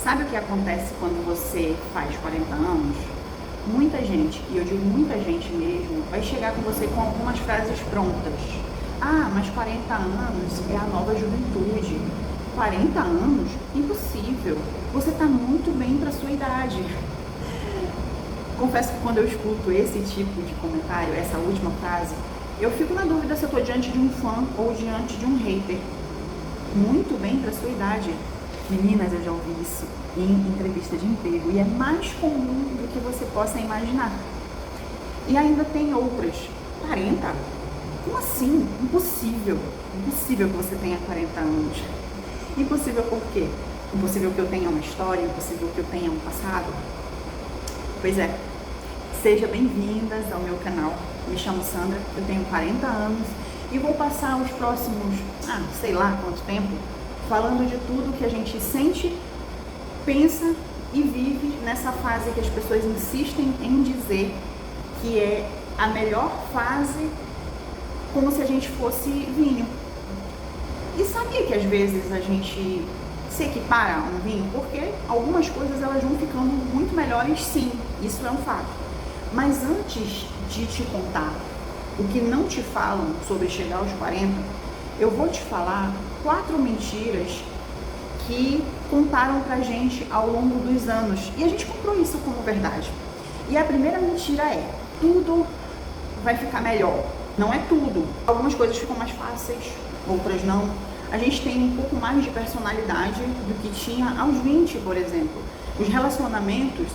Sabe o que acontece quando você faz 40 anos? Muita gente, e eu digo muita gente mesmo, vai chegar com você com algumas frases prontas. Ah, mas 40 anos é a nova juventude. 40 anos? Impossível. Você está muito bem para a sua idade. Confesso que quando eu escuto esse tipo de comentário, essa última frase, eu fico na dúvida se eu estou diante de um fã ou diante de um hater. Muito bem para a sua idade. Meninas, eu já ouvi isso em entrevista de emprego e é mais comum do que você possa imaginar. E ainda tem outras. 40? Como assim? Impossível. Impossível que você tenha 40 anos. Impossível por quê? Impossível que eu tenha uma história, impossível que eu tenha um passado? Pois é. Sejam bem-vindas ao meu canal. Me chamo Sandra, eu tenho 40 anos e vou passar os próximos, sei lá quanto tempo, falando de tudo que a gente sente, pensa e vive nessa fase que as pessoas insistem em dizer que é a melhor fase, como se a gente fosse vinho. E sabia que às vezes a gente se equipara a um vinho? Porque algumas coisas elas vão ficando muito melhores, sim, isso é um fato. Mas antes de te contar o que não te falam sobre chegar aos 40, eu vou te falar 4 mentiras que contaram pra gente ao longo dos anos. E a gente comprou isso como verdade. E a primeira mentira é: tudo vai ficar melhor. Não é tudo. Algumas coisas ficam mais fáceis, outras não. A gente tem um pouco mais de personalidade do que tinha aos 20, por exemplo. Os relacionamentos,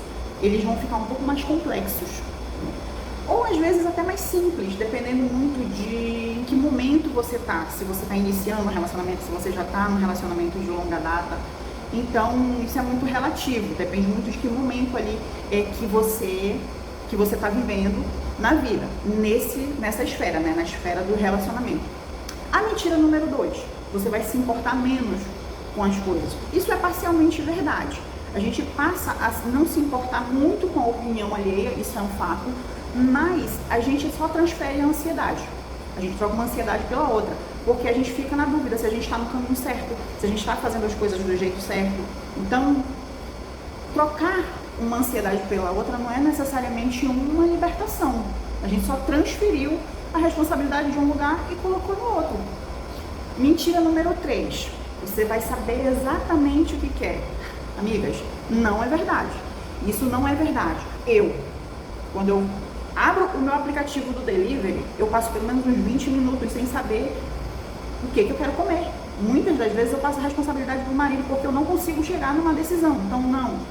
eles vão ficar um pouco mais complexos. Ou às vezes até mais simples, dependendo muito de em que momento você tá. Se você está iniciando um relacionamento, se você já está num relacionamento de longa data. Então, isso é muito relativo, depende muito de que momento ali que você está vivendo na vida, nessa esfera, né? Na esfera do relacionamento. A mentira número 2, você vai se importar menos com as coisas. Isso é parcialmente verdade. A gente passa a não se importar muito com a opinião alheia, isso é um fato, mas a gente só transfere a ansiedade. A gente troca uma ansiedade pela outra, porque a gente fica na dúvida se a gente está no caminho certo, se a gente está fazendo as coisas do jeito certo. Então, trocar uma ansiedade pela outra não é necessariamente uma libertação. A gente só transferiu a responsabilidade de um lugar e colocou no outro. Mentira número 3. Você vai saber exatamente o que quer. Amigas, não é verdade. Isso não é verdade. Quando eu abro o meu aplicativo do delivery, eu passo pelo menos uns 20 minutos sem saber o que eu quero comer. Muitas das vezes eu passo a responsabilidade do marido porque eu não consigo chegar numa decisão. Então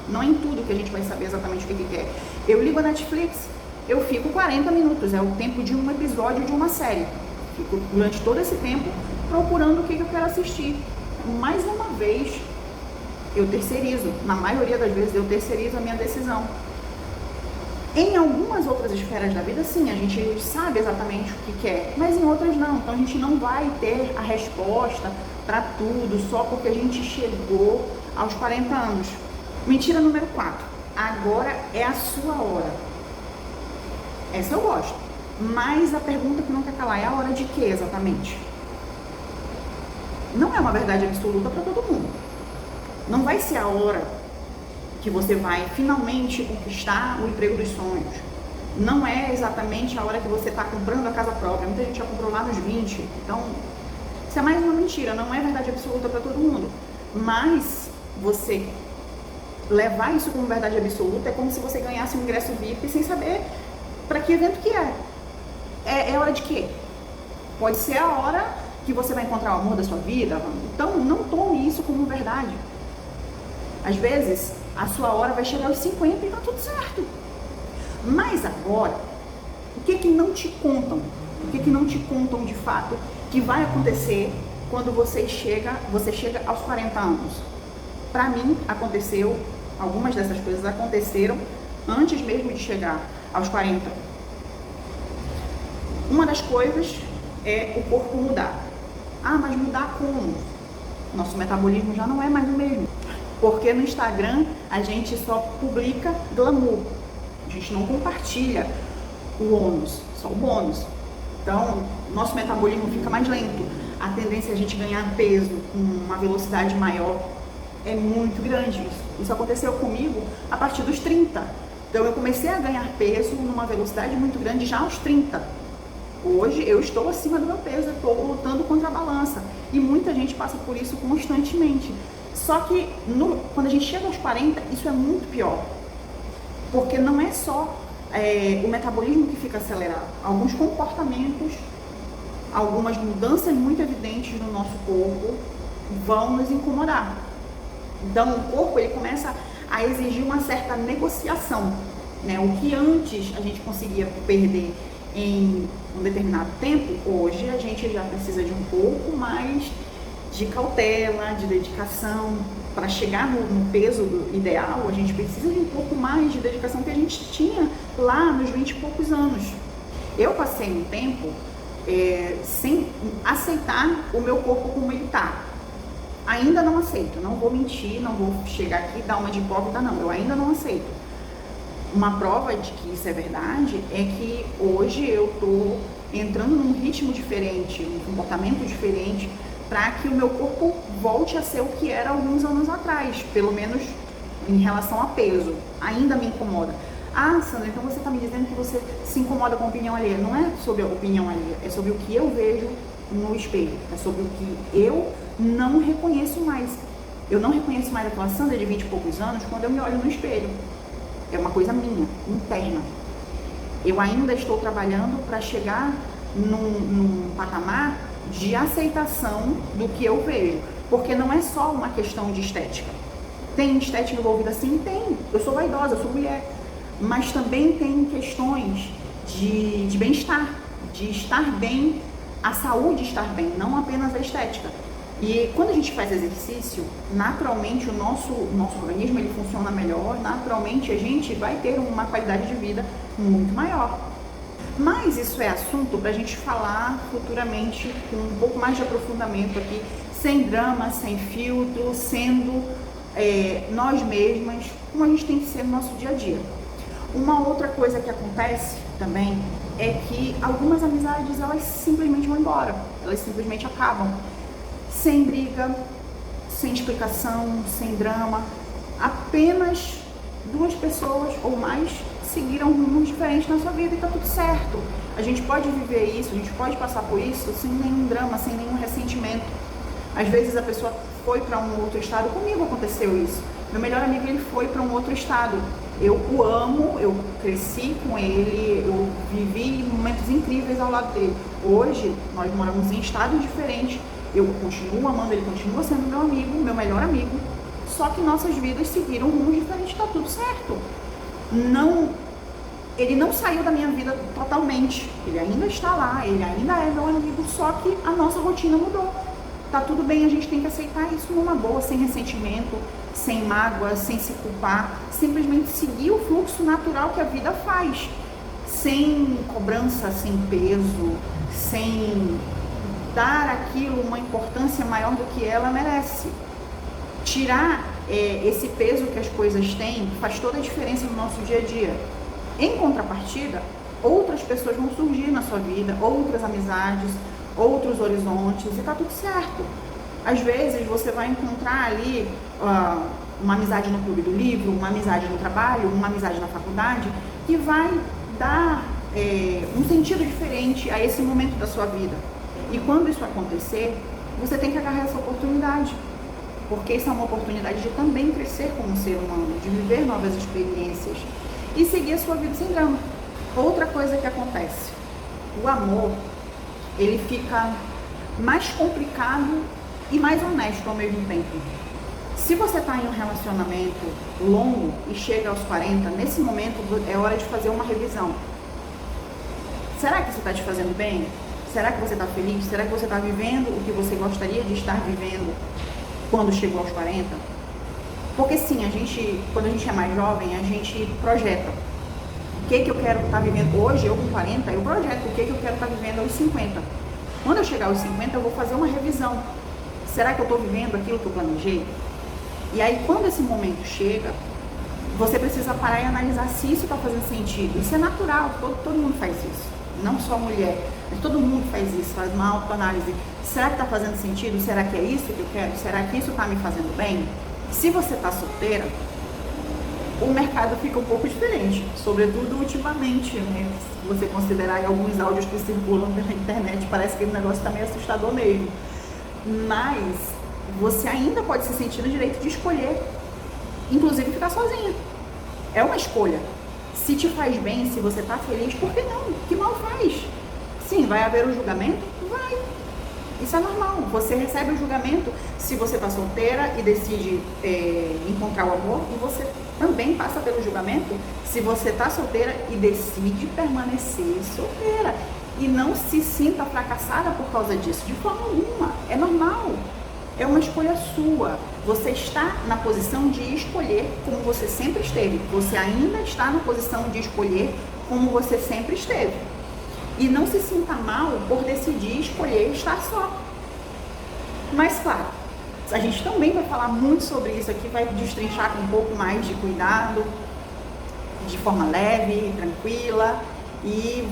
não é em tudo que a gente vai saber exatamente o que quer. Eu ligo a Netflix, eu fico 40 minutos, é o tempo de um episódio de uma série. Fico durante todo esse tempo procurando o que eu quero assistir. Mais uma vez, eu terceirizo. Na maioria das vezes eu terceirizo a minha decisão. Em algumas outras esferas da vida, sim, a gente sabe exatamente o que quer, mas em outras não. Então a gente não vai ter a resposta para tudo só porque a gente chegou aos 40 anos. Mentira número 4. Agora é a sua hora. Essa eu gosto. Mas a pergunta que não quer calar é a hora de quê exatamente? Não é uma verdade absoluta para todo mundo. Não vai ser a hora que você vai finalmente conquistar o emprego dos sonhos. Não é exatamente a hora que você está comprando a casa própria. Muita gente já comprou lá nos 20. Então, isso é mais uma mentira. Não é verdade absoluta para todo mundo. Mas você levar isso como verdade absoluta é como se você ganhasse um ingresso VIP sem saber para que evento que é. É hora de quê? Pode ser a hora que você vai encontrar o amor da sua vida. Então, não tome isso como verdade. Às vezes, a sua hora vai chegar aos 50 e tá tudo certo. Mas agora, o que não te contam? O que não te contam de fato que vai acontecer quando você chega aos 40 anos? Pra mim, aconteceu, algumas dessas coisas aconteceram antes mesmo de chegar aos 40. Uma das coisas é o corpo mudar. Mas mudar como? Nosso metabolismo já não é mais o mesmo. Porque no Instagram a gente só publica glamour. A gente não compartilha o ônus, só o bônus. Então, nosso metabolismo fica mais lento. A tendência é a gente ganhar peso com uma velocidade maior. É muito grande isso. Isso aconteceu comigo a partir dos 30. Então eu comecei a ganhar peso numa velocidade muito grande já aos 30. Hoje eu estou acima do meu peso, eu estou lutando contra a balança. E muita gente passa por isso constantemente. Só que quando a gente chega aos 40, isso é muito pior. Porque não é só o metabolismo que fica acelerado. Alguns comportamentos, algumas mudanças muito evidentes no nosso corpo vão nos incomodar. Então o corpo ele começa a exigir uma certa negociação, né? O que antes a gente conseguia perder em um determinado tempo, hoje a gente já precisa de um pouco mais de cautela, de dedicação. Para chegar no peso ideal, a gente precisa de um pouco mais de dedicação que a gente tinha lá nos 20 e poucos anos. Eu passei um tempo sem aceitar o meu corpo como ele está. Ainda não aceito, não vou mentir, não vou chegar aqui e dar uma de hipócrita, não, eu ainda não aceito. Uma prova de que isso é verdade é que hoje eu estou entrando num ritmo diferente, num comportamento diferente, para que o meu corpo volte a ser o que era alguns anos atrás, pelo menos em relação a peso. Ainda me incomoda. Ah, Sandra, então você está me dizendo que você se incomoda com a opinião alheia. Não é sobre a opinião alheia, é sobre o que eu vejo no espelho, é sobre o que eu não reconheço mais. Eu não reconheço mais aquela Sandra de 20 e poucos anos quando eu me olho no espelho. É uma coisa minha, interna. Eu ainda estou trabalhando para chegar num patamar de aceitação do que eu vejo. Porque não é só uma questão de estética. Tem estética envolvida sim? Tem. Eu sou vaidosa, eu sou mulher. Mas também tem questões de bem-estar, de estar bem, a saúde estar bem, não apenas a estética. E quando a gente faz exercício, naturalmente o nosso organismo ele funciona melhor, naturalmente a gente vai ter uma qualidade de vida muito maior. Mas isso é assunto para a gente falar futuramente com um pouco mais de aprofundamento aqui, sem drama, sem filtro, sendo nós mesmas, como a gente tem que ser no nosso dia a dia. Uma outra coisa que acontece também é que algumas amizades elas simplesmente vão embora, elas simplesmente acabam. Sem briga, sem explicação, sem drama, apenas duas pessoas ou mais seguiram rumos diferentes na sua vida e tá tudo certo. A gente pode viver isso, a gente pode passar por isso sem nenhum drama, sem nenhum ressentimento. Às vezes a pessoa foi para um outro estado, comigo aconteceu isso. Meu melhor amigo ele foi para um outro estado. Eu o amo, eu cresci com ele, eu vivi momentos incríveis ao lado dele. Hoje nós moramos em estados diferentes. Eu continuo amando, ele continua sendo meu amigo, meu melhor amigo, só que nossas vidas seguiram rumos diferentes, tá tudo certo. Ele não saiu da minha vida totalmente, ele ainda está lá, ele ainda é meu amigo, só que a nossa rotina mudou. Tá tudo bem, a gente tem que aceitar isso numa boa, sem ressentimento, sem mágoa, sem se culpar, simplesmente seguir o fluxo natural que a vida faz, sem cobrança, sem peso, sem dar aquilo uma importância maior do que ela merece. Tirar esse peso que as coisas têm faz toda a diferença no nosso dia a dia. Em contrapartida, outras pessoas vão surgir na sua vida, outras amizades, outros horizontes, e tá tudo certo. Às vezes você vai encontrar ali uma amizade no clube do livro, uma amizade no trabalho, uma amizade na faculdade, que vai dar um sentido diferente a esse momento da sua vida. E quando isso acontecer, você tem que agarrar essa oportunidade, porque isso é uma oportunidade de também crescer como ser humano, de viver novas experiências e seguir a sua vida sem drama. Outra coisa que acontece, o amor, ele fica mais complicado e mais honesto ao mesmo tempo. Se você está em um relacionamento longo e chega aos 40, nesse momento é hora de fazer uma revisão. Será que isso está te fazendo bem? Será que você está feliz? Será que você está vivendo o que você gostaria de estar vivendo quando chegou aos 40? Porque sim, quando a gente é mais jovem, a gente projeta. O que eu quero estar vivendo hoje, eu com 40, eu projeto o que eu quero estar vivendo aos 50. Quando eu chegar aos 50, eu vou fazer uma revisão. Será que eu estou vivendo aquilo que eu planejei? E aí, quando esse momento chega, você precisa parar e analisar se isso está fazendo sentido. Isso é natural, todo mundo faz isso. Não só a mulher, mas todo mundo faz isso, faz uma autoanálise. Será que está fazendo sentido? Será que é isso que eu quero? Será que isso está me fazendo bem? Se você está solteira, o mercado fica um pouco diferente, sobretudo ultimamente, né? Se você considerar alguns áudios que circulam pela internet, parece que o negócio está meio assustador mesmo. Mas você ainda pode se sentir no direito de escolher, inclusive ficar sozinha. É uma escolha. Se te faz bem, se você está feliz, por que não? Que mal faz? Sim, vai haver um julgamento? Vai. Isso é normal. Você recebe o julgamento se você está solteira e decide encontrar o amor, e você também passa pelo julgamento se você está solteira e decide permanecer solteira. E não se sinta fracassada por causa disso, de forma alguma. É normal. É uma escolha sua. Você está na posição de escolher como você sempre esteve. Você ainda está na posição de escolher como você sempre esteve. E não se sinta mal por decidir escolher estar só. Mas claro, a gente também vai falar muito sobre isso aqui, vai destrinchar com um pouco mais de cuidado, de forma leve, tranquila, e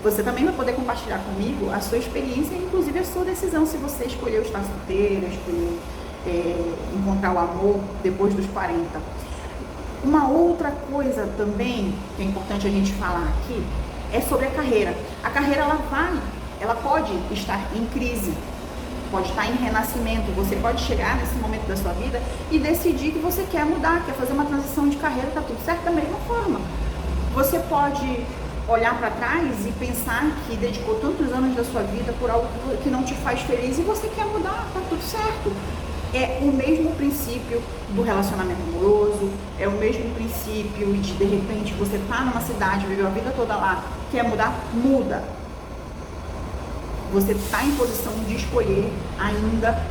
você também vai poder compartilhar comigo a sua experiência, inclusive a sua decisão, se você escolheu estar solteira, escolheu encontrar o amor depois dos 40. Uma outra coisa também que é importante a gente falar aqui é sobre a carreira. A carreira ela pode estar em crise, pode estar em renascimento. Você pode chegar nesse momento da sua vida e decidir que você quer mudar, quer fazer uma transição de carreira, tá tudo certo da mesma forma. Você pode olhar para trás e pensar que dedicou tantos anos da sua vida por algo que não te faz feliz e você quer mudar, tá tudo certo. É o mesmo princípio do relacionamento amoroso, é o mesmo princípio de repente, você tá numa cidade, viveu a vida toda lá, quer mudar, muda. Você está em posição de escolher ainda,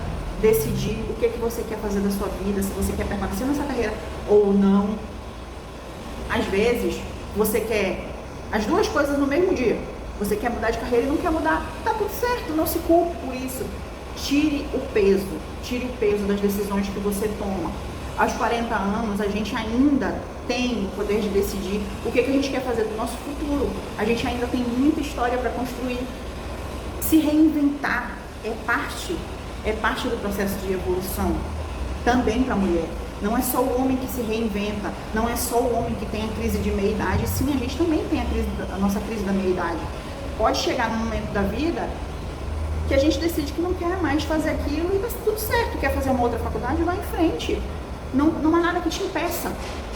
decidir o que você quer fazer da sua vida, se você quer permanecer nessa carreira ou não. Às vezes, você quer as duas coisas no mesmo dia. Você quer mudar de carreira e não quer mudar. Tá tudo certo, não se culpe por isso. Tire o peso das decisões que você toma. Aos 40 anos, a gente ainda tem o poder de decidir o que a gente quer fazer do nosso futuro. A gente ainda tem muita história para construir. Se reinventar é parte do processo de evolução, também para a mulher. Não é só o homem que se reinventa, não é só o homem que tem a crise de meia-idade, sim, a gente também tem a nossa crise da meia-idade. Pode chegar num momento da vida que a gente decide que não quer mais fazer aquilo e tá tudo certo, quer fazer uma outra faculdade, vai em frente. Não há nada que te impeça.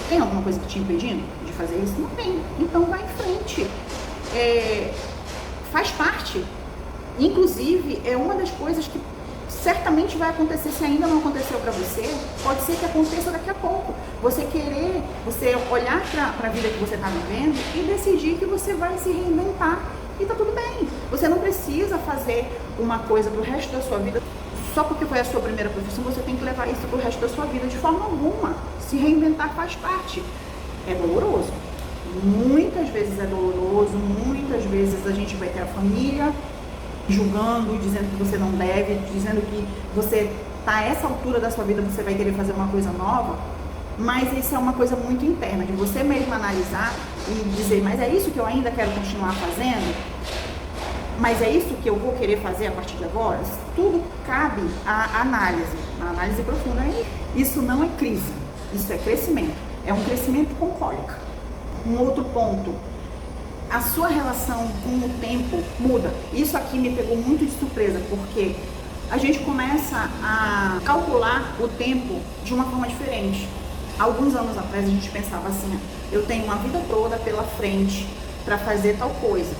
Tem alguma coisa que te impedindo de fazer isso? Não tem. Então vai em frente. Faz parte. Inclusive, é uma das coisas que certamente vai acontecer, se ainda não aconteceu para você, pode ser que aconteça daqui a pouco. Você olhar para a vida que você está vivendo e decidir que você vai se reinventar. E tá tudo bem. Você não precisa fazer uma coisa pro resto da sua vida só porque foi a sua primeira profissão. Você tem que levar isso pro resto da sua vida de forma alguma. Se reinventar faz parte. É doloroso. Muitas vezes é doloroso. Muitas vezes a gente vai ter a família julgando, dizendo que você não deve, dizendo que você tá a essa altura da sua vida, você vai querer fazer uma coisa nova. Mas isso é uma coisa muito interna, de você mesmo analisar e dizer, mas é isso que eu ainda quero continuar fazendo? Mas é isso que eu vou querer fazer a partir de agora? Tudo cabe à análise profunda. Isso não é crise, isso é crescimento. É um crescimento com cólica. Um outro ponto, a sua relação com o tempo muda. Isso aqui me pegou muito de surpresa, porque a gente começa a calcular o tempo de uma forma diferente. Alguns anos atrás a gente pensava assim, eu tenho uma vida toda pela frente para fazer tal coisa.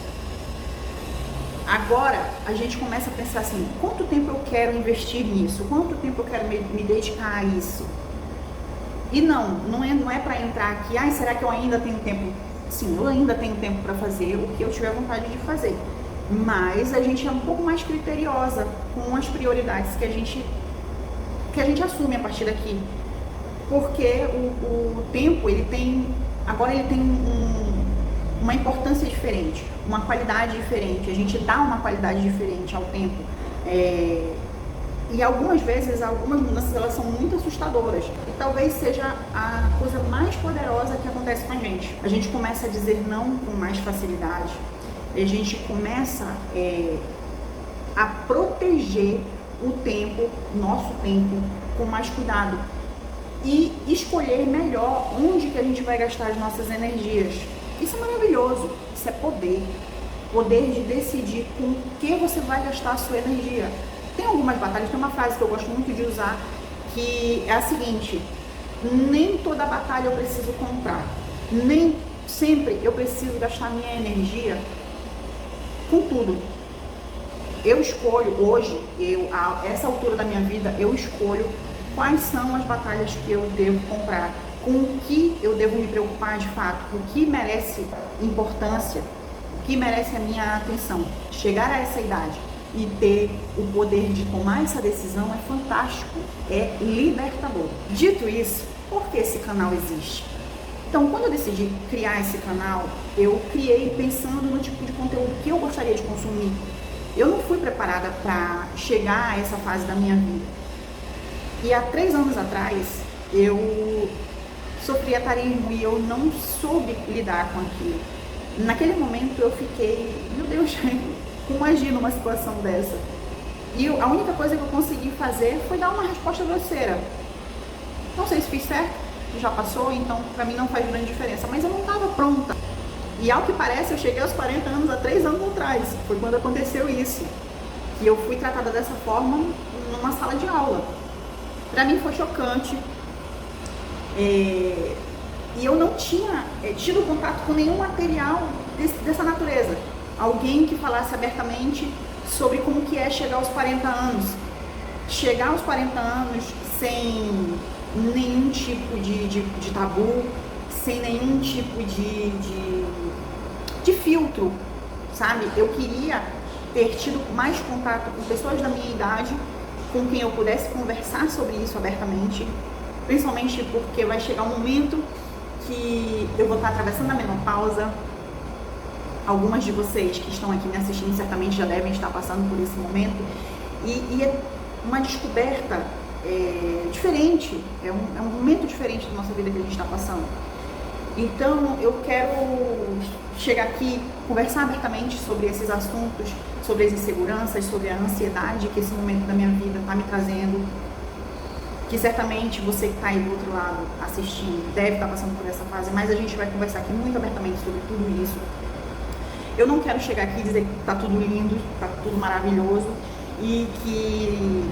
Agora a gente começa a pensar assim, quanto tempo eu quero investir nisso? Quanto tempo eu quero me dedicar a isso? E não é para entrar aqui, será que eu ainda tenho tempo? Sim, eu ainda tenho tempo para fazer o que eu tiver vontade de fazer. Mas a gente é um pouco mais criteriosa com as prioridades que a gente assume a partir daqui. Porque o tempo, ele tem uma importância diferente, uma qualidade diferente, a gente dá uma qualidade diferente ao tempo. E algumas vezes, algumas mudanças, elas são muito assustadoras. E talvez seja a coisa mais poderosa que acontece com a gente. A gente começa a dizer não com mais facilidade, a gente começa a proteger o tempo, nosso tempo, com mais cuidado. e escolher melhor onde que a gente vai gastar as nossas energias. Isso é maravilhoso, isso é poder. Poder de decidir com o que você vai gastar a sua energia. Tem algumas batalhas, tem uma frase que eu gosto muito de usar, que é a seguinte: nem toda batalha eu preciso comprar, nem sempre eu preciso gastar minha energia com tudo. Eu escolho hoje, a essa altura da minha vida, eu escolho quais são as batalhas que eu devo comprar, com o que eu devo me preocupar de fato, o que merece importância, o que merece a minha atenção. Chegar a essa idade e ter o poder de tomar essa decisão é fantástico, é libertador. Dito isso, por que esse canal existe? Então, quando eu decidi criar esse canal, eu criei pensando no tipo de conteúdo que eu gostaria de consumir. Eu não fui preparada para chegar a essa fase da minha vida. E há 3 anos atrás, eu sofri etarismo e eu não soube lidar com aquilo. Naquele momento eu fiquei, meu Deus, como agir numa situação dessa? E a única coisa que eu consegui fazer foi dar uma resposta grosseira. Não sei se fiz certo, já passou, então pra mim não faz grande diferença, mas eu não estava pronta. E ao que parece, eu cheguei aos 40 anos há 3 anos atrás, foi quando aconteceu isso. E eu fui tratada dessa forma numa sala de aula. Pra mim foi chocante. E eu não tinha tido contato com nenhum material dessa natureza. Alguém que falasse abertamente sobre como que é chegar aos 40 anos. Chegar aos 40 anos sem nenhum tipo de tabu, sem nenhum tipo de filtro, sabe? Eu queria ter tido mais contato com pessoas da minha idade, com quem eu pudesse conversar sobre isso abertamente, principalmente porque vai chegar um momento que eu vou estar atravessando a menopausa. Algumas de vocês que estão aqui me assistindo certamente já devem estar passando por esse momento, e é uma descoberta diferente, é um momento diferente da nossa vida que a gente está passando. Então eu quero chegar aqui, conversar abertamente sobre esses assuntos, sobre as inseguranças, sobre a ansiedade que esse momento da minha vida está me trazendo, que certamente você que está aí do outro lado assistindo deve estar passando por essa fase, mas a gente vai conversar aqui muito abertamente sobre tudo isso. Eu não quero chegar aqui e dizer que está tudo lindo, está tudo maravilhoso e que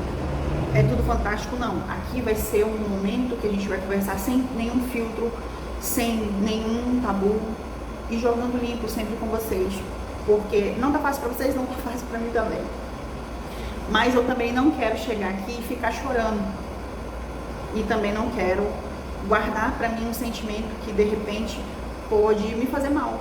é tudo fantástico, não. Aqui vai ser um momento que a gente vai conversar sem nenhum filtro, sem nenhum tabu e jogando limpo sempre com vocês, porque não tá fácil para vocês, não tá fácil para mim também. Mas eu também não quero chegar aqui e ficar chorando, e também não quero guardar para mim um sentimento que de repente pode me fazer mal.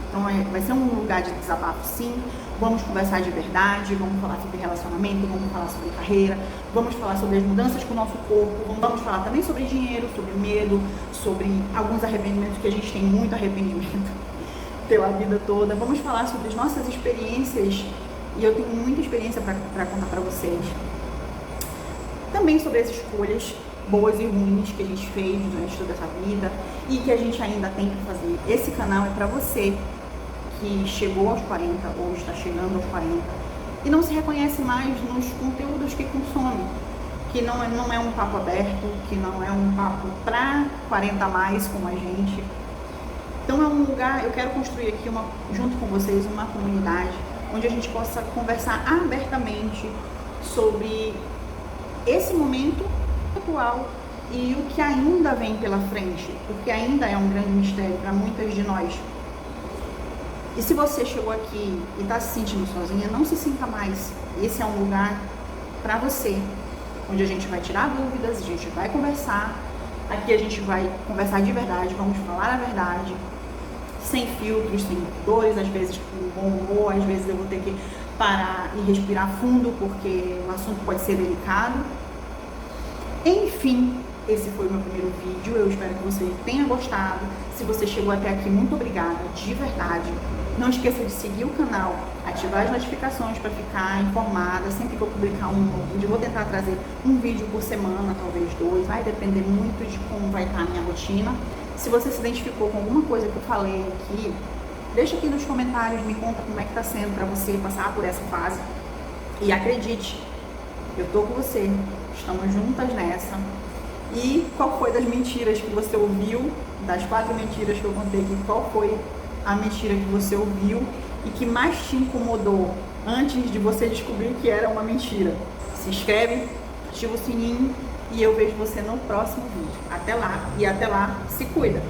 Então vai ser um lugar de desabafo, sim. Vamos conversar de verdade, vamos falar sobre relacionamento, vamos falar sobre carreira, vamos falar sobre as mudanças com o nosso corpo, vamos falar também sobre dinheiro, sobre medo, sobre alguns arrependimentos, que a gente tem muito arrependimento pela vida toda. Vamos falar sobre as nossas experiências, e eu tenho muita experiência para contar para vocês. Também sobre as escolhas boas e ruins que a gente fez durante toda essa vida e que a gente ainda tem que fazer. Esse canal é para você que chegou aos 40 ou está chegando aos 40 e não se reconhece mais nos conteúdos que consome, que não é um papo aberto, que não é um papo para 40 a mais como a gente. Então é um lugar, eu quero construir aqui junto com vocês uma comunidade onde a gente possa conversar abertamente sobre esse momento atual e o que ainda vem pela frente, porque ainda é um grande mistério para muitas de nós. E se você chegou aqui e está se sentindo sozinha, não se sinta mais. Esse é um lugar para você, onde a gente vai tirar dúvidas, a gente vai conversar. Aqui a gente vai conversar de verdade, vamos falar a verdade, sem filtros, sem dores, às vezes com bom humor, às vezes eu vou ter que parar e respirar fundo, porque o assunto pode ser delicado. Enfim, esse foi o meu primeiro vídeo, eu espero que você tenha gostado. Se você chegou até aqui, muito obrigada, de verdade. Não esqueça de seguir o canal, ativar as notificações para ficar informada sempre que eu publicar um novo vídeo. Eu vou tentar trazer um vídeo por semana, talvez 2, vai depender muito de como vai estar a minha rotina. Se você se identificou com alguma coisa que eu falei aqui, deixa aqui nos comentários, me conta como é que está sendo para você passar por essa fase. E acredite, eu tô com você, estamos juntas nessa. E qual foi das mentiras que você ouviu, das 4 mentiras que eu contei aqui, qual foi a mentira que você ouviu e que mais te incomodou antes de você descobrir que era uma mentira? Se inscreve, ativa o sininho e eu vejo você no próximo vídeo. Até lá, e até lá, se cuida!